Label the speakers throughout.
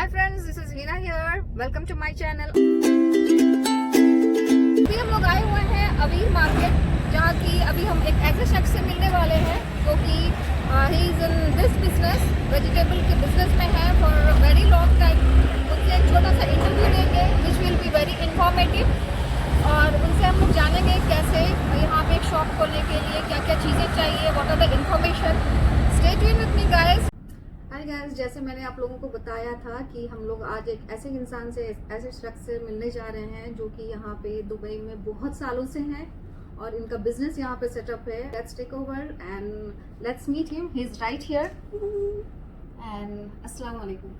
Speaker 1: Hi friends, this is Hina here. Welcome to my channel. अभी हम लोग आए हुए हैं अवीर मार्केट, जहाँ की अभी हम एक ऐसे शख्स से मिलने वाले हैं जो कि he is in this business, vegetable के बिजनेस में है फॉर वेरी लॉन्ग टाइम। उनसे एक छोटा सा इंटरव्यू लेंगे which will be very informative, और उनसे हम लोग जानेंगे कैसे यहाँ पे एक शॉप खोलने के लिए क्या क्या चीज़ें चाहिए, what are the information. Stay tuned with me guys. Hi guys, जैसे मैंने आप लोगों को बताया था कि हम लोग आज एक ऐसे इंसान से, ऐसे शख्स से मिलने जा रहे हैं जो कि यहाँ पे दुबई में बहुत सालों से हैं और इनका बिजनेस यहाँ पे सेटअप है। Let's take over and let's meet him, he is right here. And अस्सलाम वालेकुम।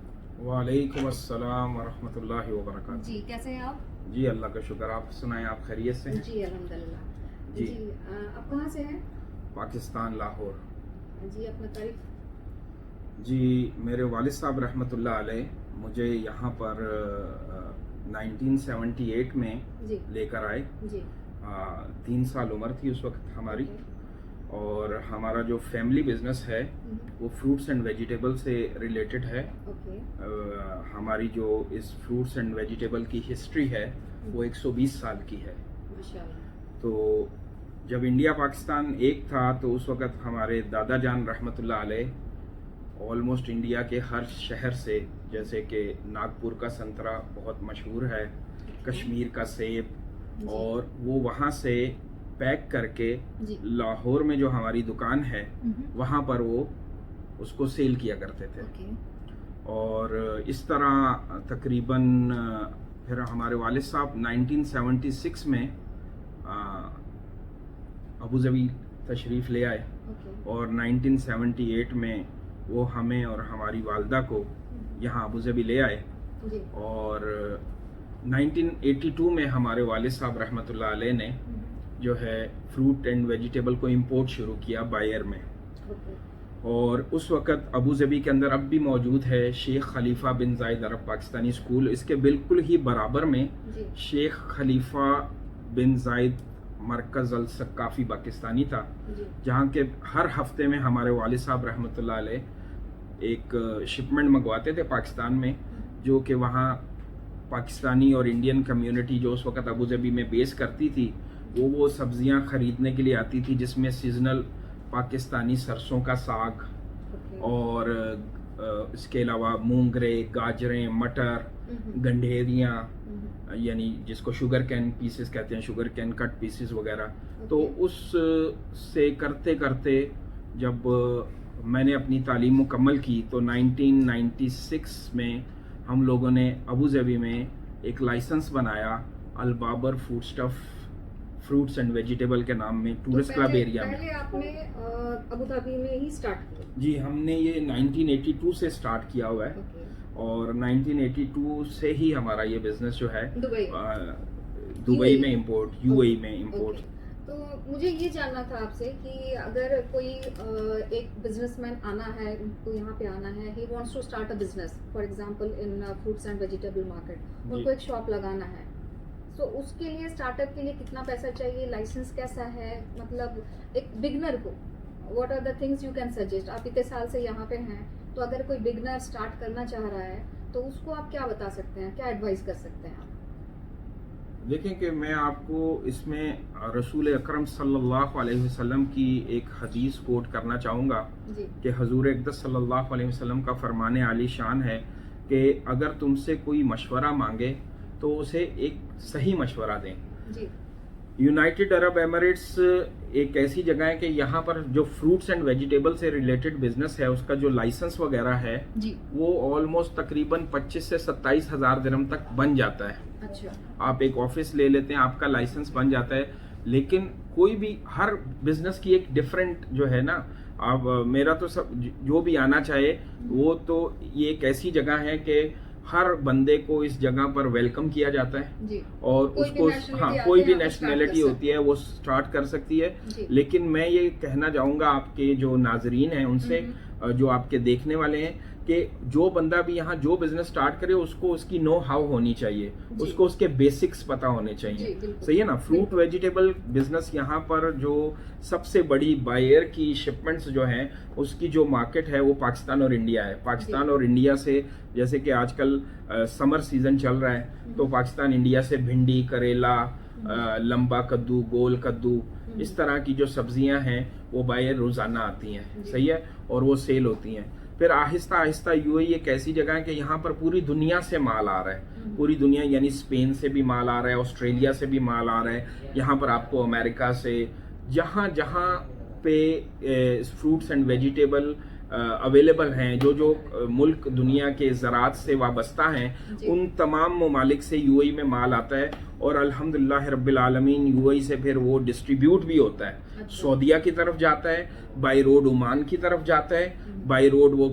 Speaker 2: वालेकुम अस्सलाम व रहमतुल्लाहि व बरकातहू।
Speaker 1: जी, कैसे हैं आप?
Speaker 2: जी अल्लाह का शुक्र, आप सुनाएं, आप खैरियत से हैं?
Speaker 1: जी अल्हम्दुलिल्लाह।
Speaker 2: जी।
Speaker 1: आप कहाँ से हैं?
Speaker 2: पाकिस्तान, लाहौर।
Speaker 1: जी, अपना तारीफ।
Speaker 2: जी, मेरे वालिद साहब रहमतुल्लाह अलैह मुझे यहाँ पर 1978 में
Speaker 1: जी
Speaker 2: लेकर आए।
Speaker 1: जी
Speaker 2: 3 साल उम्र थी उस वक्त हमारी। और हमारा जो फैमिली बिजनेस है वो फ्रूट्स एंड वेजिटेबल से रिलेटेड है।
Speaker 1: ओके।
Speaker 2: हमारी जो इस फ्रूट्स एंड वेजिटेबल की हिस्ट्री है वो 120 साल की है।
Speaker 1: माशाल्लाह।
Speaker 2: तो जब इंडिया पाकिस्तान एक था तो उस वक़्त हमारे दादा जान रहमतुल्लाह अलैह ऑलमोस्ट इंडिया के हर शहर से, जैसे कि नागपुर का संतरा बहुत मशहूर है, कश्मीर का सेब, और वो वहाँ से पैक करके लाहौर में जो हमारी दुकान है वहाँ पर वो उसको सेल किया करते थे। और इस तरह तकरीबन फिर हमारे वालिद साहब 1976 में अबू धाबी तशरीफ़ ले आए। और 1978 में वो हमें और हमारी वालदा को यहाँ अबू धाबी ले आए। और 1982 में हमारे वालिद साहब रहमतुल्लाह अलैह ने जो है फ्रूट एंड वेजिटेबल को इंपोर्ट शुरू किया बायर में। और उस वक़्त अबू धाबी के अंदर अब भी मौजूद है शेख खलीफा बिन जायद अरब पाकिस्तानी स्कूल। इसके बिल्कुल ही बराबर में शेख खलीफा बिन जायद मरकज़ अल सकाफ़ी पाकिस्तानी था, जहाँ के हर हफ्ते में हमारे वालिद साहब रहमतुल्लाह अलैह एक शिपमेंट मंगवाते थे पाकिस्तान में, जो कि वहाँ पाकिस्तानी और इंडियन कम्युनिटी जो उस वक़्त अबू धाबी में बेस करती थी वो सब्जियाँ ख़रीदने के लिए आती थी, जिसमें सीजनल पाकिस्तानी सरसों का साग और इसके अलावा मूंगरे, गाजरें, मटर, गंढेरियाँ, यानी जिसको शुगर कैन पीसेस कहते हैं, शुगर कैन कट पीसेस वगैरह। तो उस से करते करते जब मैंने अपनी तालीम मुकम्मल की तो 1996 में हम लोगों ने अबू धाबी में एक लाइसेंस बनाया Al Babar food stuff fruits and vegetable के नाम में, टूरिस्ट क्लब एरिया में।
Speaker 1: पहले आपने अबू धाबी में ही स्टार्ट किया? जी,
Speaker 2: हमने ये 1982 से स्टार्ट किया हुआ है। और 1982 से ही हमारा ये बिजनेस जो है दुबई में इंपोर्ट, यूएई में इंपोर्ट।
Speaker 1: तो मुझे ये जानना था आपसे कि अगर कोई एक बिजनेसमैन आना है, उनको यहाँ पे आना है, he wants to start a business for example in fruits and vegetable market, उनको एक शॉप लगाना है, तो उसके लिए स्टार्टअप के लिए कितना पैसा चाहिए, लाइसेंस कैसा है, मतलब एक बिगनर को what are the things you can suggest? आप इतने साल से यहाँ पे हैं, तो अगर कोई बिगनर स्टार्ट करना चाह रहा है तो उसको आप क्या बता सकते हैं, क्या एडवाइस कर सकते हैं आप?
Speaker 2: देखें कि मैं आपको इसमें रसूल अकरम सल्लल्लाहु अलैहि वसल्लम की एक हदीस कोट करना चाहूँगा कि हजूर अक़दस सल्लल्लाहु अलैहि वसल्लम का फरमाने आली शान है कि अगर तुमसे कोई मशवरा मांगे तो उसे एक सही मशवरा दें। जी। यूनाइटेड अरब एमिरेट्स एक ऐसी जगह है कि यहाँ पर जो फ्रूट्स एंड वेजिटेबल से रिलेटेड बिजनेस है उसका जो लाइसेंस वगैरह है जी, वो ऑलमोस्ट तकरीबन 25 से 27 हज़ार दिरहम तक बन जाता है। अच्छा। आप एक ऑफिस ले लेते हैं, आपका लाइसेंस बन जाता है। लेकिन कोई भी हर बिजनेस की एक डिफरेंट जो है ना, अब मेरा तो सब जो भी आना चाहे वो तो ये एक ऐसी जगह है कि हर बंदे को इस जगह पर वेलकम किया जाता है जी। और उसको कोई भी नेशनैलिटी होती है वो स्टार्ट कर सकती है। लेकिन मैं ये कहना चाहूँगा आपके जो नाजरीन हैं उनसे, जो आपके देखने वाले हैं, कि जो बंदा भी यहाँ जो बिजनेस स्टार्ट करे उसको उसकी नो हाउ होनी चाहिए, उसको उसके बेसिक्स पता होने चाहिए। सही है ना। फ्रूट वेजिटेबल बिजनेस यहाँ पर जो सबसे बड़ी बायर की शिपमेंट्स जो हैं उसकी जो मार्केट है वो पाकिस्तान और इंडिया है। पाकिस्तान और इंडिया से, जैसे कि आजकल समर सीजन चल रहा है, तो पाकिस्तान इंडिया से भिंडी, करेला, लंबा कद्दू, गोल कद्दू, इस तरह की जो सब्जियां हैं वो बायर रोजाना आती हैं। सही है। और वो सेल होती हैं। फिर आहिस्ता आहिस्ता यूएई एक ऐसी जगह है कि यहाँ पर पूरी दुनिया से माल आ रहा है, पूरी दुनिया, यानी स्पेन से भी माल आ रहा है, ऑस्ट्रेलिया से भी माल आ रहा है, यहाँ पर आपको अमेरिका से, जहाँ जहाँ पे फ्रूट्स एंड वेजिटेबल अवेलेबल हैं, जो जो मुल्क दुनिया के ज़राअत से वाबस्ता हैं, उन तमाम ममालिक से यूएई में माल आता है। और अल्हम्दुलिल्लाह रब्बिल आलमीन यूएई से फिर वो डिस्ट्रीब्यूट भी होता है। अच्छा। सऊदीया की तरफ जाता है, बाई रोड ओमान की तरफ जाता है, बाई रोड वो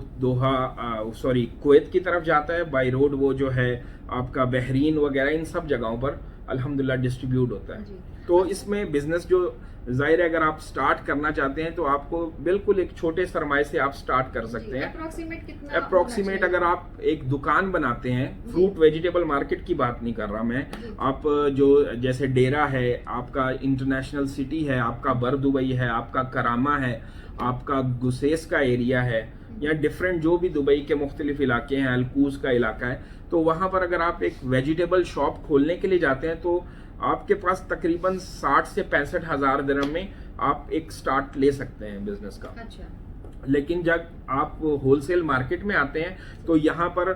Speaker 2: कुवैत की तरफ जाता है, बाई रोड वो जो है आपका बहरीन वगैरह, इन सब जगहों पर अल्हम्दुलिल्लाह डिस्ट्रीब्यूट होता है। तो इसमें बिजनेस जो जाहिर है अगर आप स्टार्ट करना चाहते हैं तो आपको बिल्कुल एक छोटे सरमाए से आप स्टार्ट कर सकते हैं। अप्रोक्सीमेट अगर आप एक दुकान बनाते हैं, फ्रूट वेजिटेबल मार्केट की बात नहीं कर रहा मैं, आप जो जैसे डेरा है, आपका इंटरनेशनल सिटी है, आपका बर दुबई है, आपका करामा है, आपका गुसेस का एरिया है, या डिफरेंट जो भी दुबई के मुख्तलिफ इलाके हैं, अलकूज का इलाका है, तो वहाँ पर अगर आप एक वेजिटेबल शॉप खोलने के लिए जाते हैं तो आपके पास तकरीबन 60 से 65 हज़ार दिरहम में आप एक स्टार्ट ले सकते हैं बिजनेस का। अच्छा। लेकिन जब आप होलसेल मार्केट में आते हैं तो यहाँ पर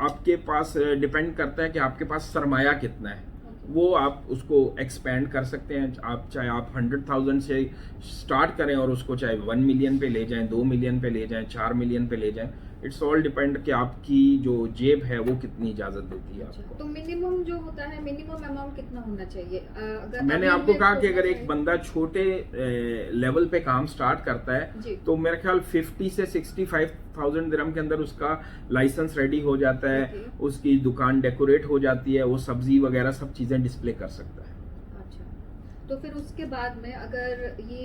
Speaker 2: आपके पास डिपेंड करता है कि आपके पास सरमाया कितना है, वो आप उसको एक्सपेंड कर सकते हैं। आप चाहे आप 100,000 से स्टार्ट करें और उसको चाहे 1 मिलियन पे ले जाएं, 2 मिलियन पे ले जाएं, 4 मिलियन पे ले जाएं, इट्स ऑल डिपेंड कि आपकी जो जेब है वो कितनी इजाजत देती है आपको।
Speaker 1: तो मिनिमम जो होता है, मिनिमम अमाउंट कितना होना चाहिए? अगर
Speaker 2: मैंने आपको कहा कि अगर एक बंदा छोटे लेवल पे काम स्टार्ट करता है तो मेरा ख्याल 50 से 65,000 दिरहम के अंदर उसका लाइसेंस रेडी हो जाता है, उसकी दुकान डेकोरेट हो जाती है, वो सब्जी वगैरह सब चीजें डिस्प्ले कर सकता है।
Speaker 1: तो फिर उसके बाद में अगर ये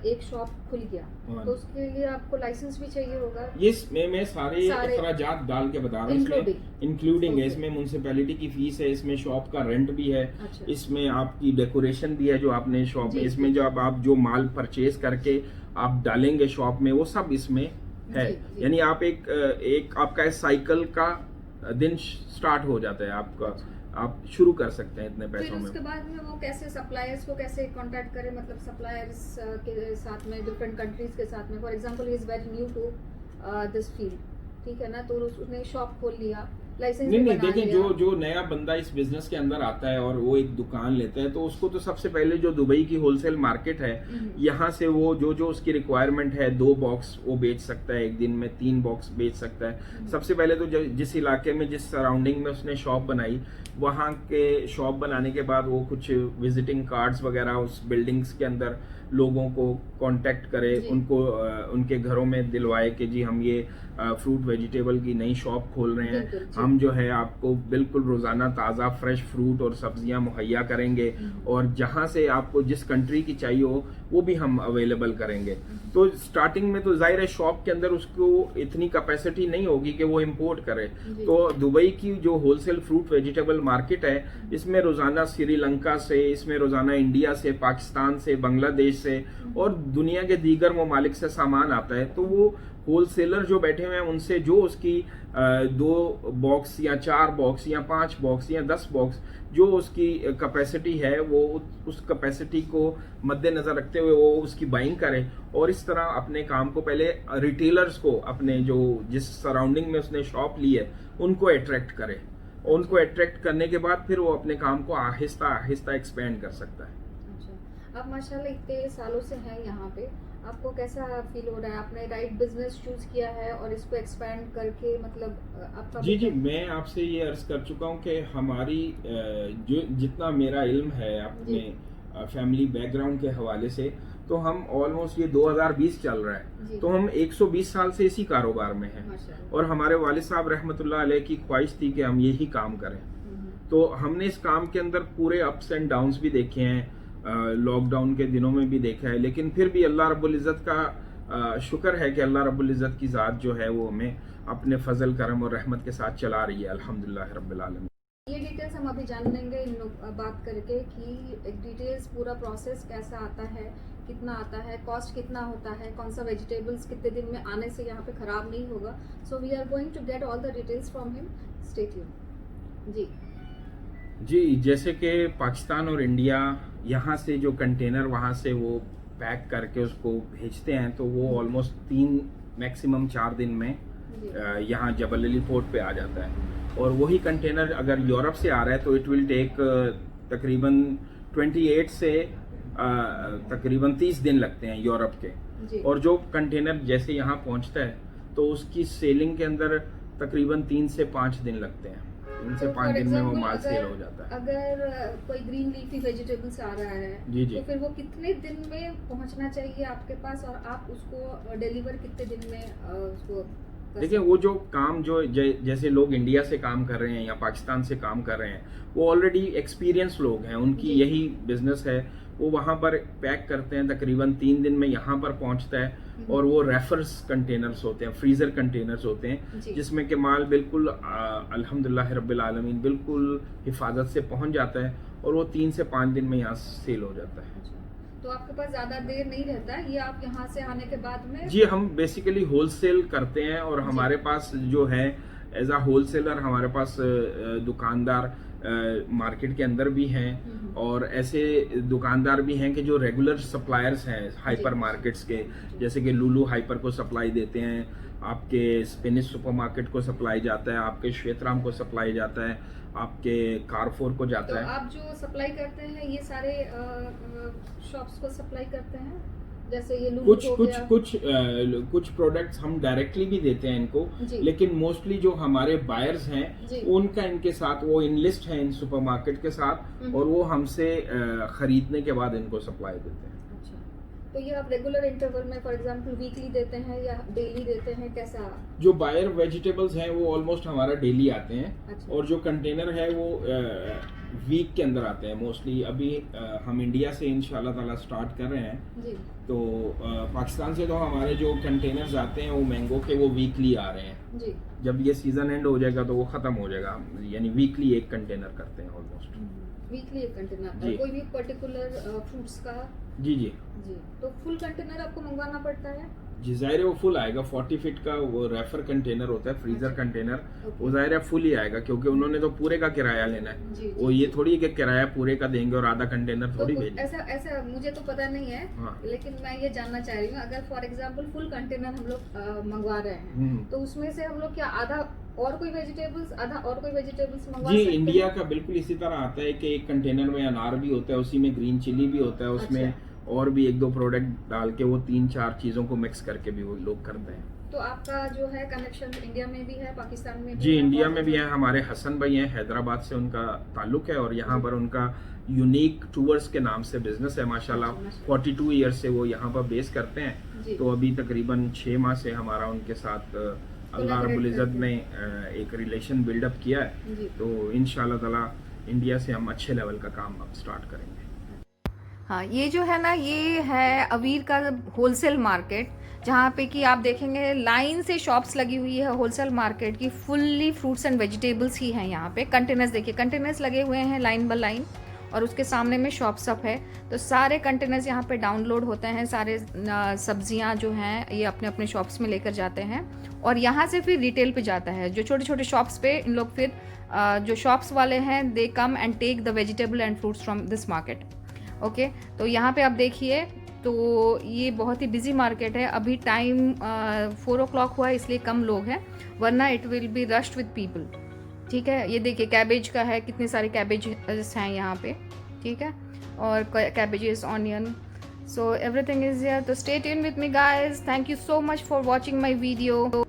Speaker 1: एक शॉप खुल गया तो उसके लिए आपको लाइसेंस भी चाहिए होगा?
Speaker 2: ये मैं सारे अखराजात डाल के बता रहा हूँ, इंक्लूडिंग है इसमें म्युनिसिपैलिटी की फीस है, इसमें शॉप का रेंट भी है। अच्छा। इसमें आपकी डेकोरेशन भी है जो आपने शॉप में, इसमें जब आप जो माल परचेज करके आप डालेंगे शॉप में वो सब इसमें है। यानी आप एक आपका साइकिल का दिन स्टार्ट हो जाता है आपका, आप शुरू कर सकते हैं इतने पैसों में।
Speaker 1: उसके बाद में वो कैसे सप्लायर्स को कैसे कांटेक्ट करें, मतलब सप्लायर्स के साथ में, डिफरेंट कंट्रीज के साथ में। For example he is very new to this field, ठीक है ना, तो उसने शॉप खोल लिया, लाइसेंस
Speaker 2: नहीं देखिए, जो नया बंदा इस बिजनेस के अंदर आता है और वो एक दुकान लेता है तो उसको तो सबसे पहले जो दुबई की होलसेल मार्केट है यहाँ से वो जो उसकी रिक्वायरमेंट है, 2 बॉक्स वो बेच सकता है एक दिन में, 3 बॉक्स बेच सकता है। सबसे पहले तो जिस इलाके में, जिस सराउंडिंग में उसने शॉप बनाई, वहाँ के शॉप बनाने के बाद वो कुछ विजिटिंग कार्ड्स वगैरह उस बिल्डिंग्स के अंदर लोगों को कांटेक्ट करे, उनको उनके घरों में दिलवाए कि जी हम ये फ्रूट वेजिटेबल की नई शॉप खोल रहे हैं, हम जो है आपको बिल्कुल रोज़ाना ताज़ा फ्रेश फ्रूट और सब्जियां मुहैया करेंगे और जहां से आपको जिस कंट्री की चाहिए हो वो भी हम अवेलेबल करेंगे। तो स्टार्टिंग में तो जाहिर है शॉप के अंदर उसको इतनी कैपेसिटी नहीं होगी कि वो इंपोर्ट करे। तो दुबई की जो होलसेल फ्रूट वेजिटेबल मार्केट है इसमें रोज़ाना श्रीलंका से, इसमें रोज़ाना इंडिया से, पाकिस्तान से, बांग्लादेश से और दुनिया के दीगर ममालिक से सामान आता है। तो वो होलसेलर जो बैठे हुए हैं उनसे जो उसकी 2 बॉक्स या 4 बॉक्स या 5 बॉक्स या 10 बॉक्स जो उसकी कैपेसिटी है वो उस कैपेसिटी को मद्देनजर रखते हुए वो उसकी बाइंग करे और इस तरह अपने काम को पहले रिटेलर्स को, अपने जो जिस सराउंडिंग में उसने शॉप ली है उनको अट्रैक्ट करे। उनको अट्रैक्ट करने के बाद फिर वो अपने काम को आहिस्ता आहिस्ता एक्सपेंड कर सकता है।
Speaker 1: अच्छा, आप माशाल्लाह इतने सालों से हैं यहाँ पे, आपको कैसा फील हो रहा है? आपने राइट बिजनेस चूज किया है और इसको एक्सपेंड करके मतलब आपका? जी
Speaker 2: मैं आपसे ये अर्ज कर चुका हूँ कि हमारी जो जितना मेरा इल्म है अपने फैमिली बैकग्राउंड के हवाले से, तो हम ऑलमोस्ट ये 2020 चल रहा है तो हम 120 साल से इसी कारोबार में हैं और हमारे वालिद साहब रहमतुल्लाह अलैह की ख्वाहिश थी कि हम यही काम करें। तो हमने इस काम के अंदर पूरे अप्स एंड डाउन्स भी देखे हैं, लॉकडाउन के दिनों में भी देखा है, लेकिन फिर भी अल्लाह रब्बुल इज़्ज़त का शुक्र है कि अल्लाह रब्बुल इज़्ज़त की ज़ात जो है वो हमें अपने फजल करम और रहमत के साथ चला रही है, अल्हम्दुलिल्लाह रब्बिल आलमीन।
Speaker 1: ये डिटेल्स हम अभी जान लेंगे इन लोग बात करके कि एक डिटेल्स पूरा प्रोसेस कैसा आता है, कितना आता है, कॉस्ट कितना होता है, कौन सा वेजिटेबल्स कितने दिन में आने से यहाँ पे ख़राब नहीं होगा। So we are going to get all the details from him. Stay tuned. जी,
Speaker 2: जैसे कि पाकिस्तान और इंडिया यहाँ से जो कंटेनर वहाँ से वो पैक करके उसको भेजते हैं, तो वो ऑलमोस्ट 3 मैक्सिमम 4 दिन में यहाँ जबल अली पोर्ट पे आ जाता है। और वही कंटेनर अगर यूरोप से आ रहा है तो इट विल टेक तकरीबन 28 से तकरीबन 30 दिन लगते हैं यूरोप के। और जो कंटेनर जैसे यहाँ पहुँचता है तो उसकी सेलिंग के अंदर तकरीबन 3 से 5 दिन लगते हैं। 3 से 5 दिन में वो माल सेल हो जाता है।
Speaker 1: अगर कोई ग्रीन लीफी वेजिटेबल्स आ रहा है
Speaker 2: जी जी,
Speaker 1: तो फिर वो कितने दिन में पहुंचना चाहिए आपके पास, और आप उसको डिलीवर कितने दिन में उसको?
Speaker 2: देखिए, वो जो काम जो जैसे लोग इंडिया से काम कर रहे हैं या पाकिस्तान से काम कर रहे हैं, वो ऑलरेडी एक्सपीरियंस लोग हैं, उनकी यही बिजनेस है। वो वहाँ पर पैक करते हैं, तकरीबन 3 दिन में यहाँ पर पहुँचता है। और वो रेफर्स कंटेनर्स होते हैं, फ्रीज़र कंटेनर्स होते हैं, जिसमें कि माल बिल्कुल अल्हम्दुलिल्लाह रब्बिल आलमीन बिल्कुल हिफाजत से पहुँच जाता है और वो 3 से 5 दिन में यहाँ सेल हो जाता है।
Speaker 1: तो आपके पास ज़्यादा देर नहीं रहता है, ये आप यहाँ से आने के बाद में?
Speaker 2: जी, हम बेसिकली होलसेल करते हैं और हमारे पास जो है एज अ होलसेलर हमारे पास दुकानदार मार्केट के अंदर भी हैं, और ऐसे दुकानदार भी हैं कि जो रेगुलर सप्लायर्स हैं हाइपर मार्केट्स के, जैसे कि लुलु हाइपर को सप्लाई देते हैं, आपके स्पेनिश सुपरमार्केट को सप्लाई जाता है, आपके श्वेतराम को सप्लाई जाता है, आपके कारफोर को जाता है।
Speaker 1: तो आप जो सप्लाई करते हैं ये सारे शॉप्स को सप्लाई करते हैं, जैसे ये लुलु हो गया?
Speaker 2: कुछ प्रोडक्ट्स हम डायरेक्टली भी देते हैं इनको, लेकिन मोस्टली जो हमारे बायर्स हैं उनका इनके साथ वो इनलिस्ट है इन सुपरमार्केट के साथ, और वो हमसे खरीदने के बाद इनको सप्लाई देते हैं।
Speaker 1: तो ये आप रेगुलर इंटरवल में फॉर एग्जांपल वीकली देते हैं या डेली देते हैं, कैसा?
Speaker 2: जो बायर वेजिटेबल्स हैं वो ऑलमोस्ट हमारा डेली आते हैं।
Speaker 1: अच्छा।
Speaker 2: और जो कंटेनर है वो वीक के अंदर आते हैं मोस्टली। अभी हम इंडिया से इंशाल्लाह ताला स्टार्ट कर रहे हैं
Speaker 1: जी।
Speaker 2: तो पाकिस्तान से तो हमारे जो कंटेनर्स आते हैं वो मैंगो के वो वीकली आ रहे हैं
Speaker 1: जी।
Speaker 2: जब ये सीजन एंड हो जाएगा तो वो खत्म हो जाएगा, यानी वीकली एक कंटेनर करते हैं ऑलमोस्ट।
Speaker 1: वीकली एक कंटेनर आता है, कोई भी पर्टिकुलर फ्रूट्स का?
Speaker 2: जी जी
Speaker 1: जी। तो फुल कंटेनर आपको मंगवाना पड़ता है?
Speaker 2: जी, ज़ाहिर है वो फुल आएगा। 40 फीट का वो रेफर कंटेनर होता है, फ्रीजर कंटेनर, वो ज़ाहिर है फुल ही आएगा, क्योंकि उन्होंने तो पूरे का किराया लेना है। वो ये थोड़ी कि किराया पूरे का देंगे और आधा कंटेनर थोड़ी भेजेंगे।
Speaker 1: ऐसा मुझे तो पता नहीं है। हाँ। लेकिन मैं ये जानना चाह रही हूँ, अगर फॉर एग्जाम्पल फुल कंटेनर हम लोग मंगवा रहे हैं तो उसमें से हम लोग क्या आधा और कोई वेजिटेबल्स मंगवा
Speaker 2: जी, इंडिया का बिल्कुल इसी तरह आता है कि एक कंटेनर में अनार भी होता है, उसी में ग्रीन चिली भी होता है, उसमें और भी 1-2 प्रोडक्ट डाल के वो 3-4 चीज़ों को मिक्स करके भी वो लोग करते हैं।
Speaker 1: तो आपका जो है कनेक्शन इंडिया में भी है, पाकिस्तान में भी?
Speaker 2: जी, इंडिया में भी है। हमारे हसन भाई हैं, हैदराबाद से उनका ताल्लुक है, और यहाँ पर उनका यूनिक टूर्स के नाम से बिजनेस है माशाल्लाह। 42 ईयर्स से वो यहाँ पर बेस करते हैं। तो अभी तकरीबन 6 माह से हमारा उनके साथ अल्लाह रब्बुल इज़्ज़त ने एक रिलेशन बिल्डअप किया है। तो इंशाल्लाह ताला इंडिया से हम अच्छे लेवल का काम अब स्टार्ट करेंगे।
Speaker 1: हाँ, ये जो है ना, ये है अवीर का होलसेल मार्केट, जहाँ पे कि आप देखेंगे लाइन से शॉप्स लगी हुई है होलसेल मार्केट की। फुल्ली फ्रूट्स एंड वेजिटेबल्स ही हैं यहाँ पे। कंटेनर्स देखिए, कंटेनर्स लगे हुए हैं लाइन बाय लाइन, और उसके सामने में शॉप्स अप है। तो सारे कंटेनर्स यहाँ पे डाउनलोड होते हैं, सारे सब्जियाँ जो हैं ये अपने अपने शॉप्स में लेकर जाते हैं, और यहाँ से फिर रिटेल पे जाता है। जो छोटे छोटे शॉप्स पे इन लोग फिर जो शॉप्स वाले हैं they come and take the vegetable and fruits from this market. Okay, तो यहाँ पे आप देखिए, तो ये बहुत ही बिजी मार्केट है। अभी टाइम 4 o'clock हुआ है, इसलिए कम लोग हैं, वरना it will be rushed with people. ठीक है, ये देखिए कैबेज का है, कितने सारे कैबेज हैं यहाँ पे। ठीक है, और cabbages, onion, so everything is here. तो stay tuned with me guys, thank you so much for watching my video.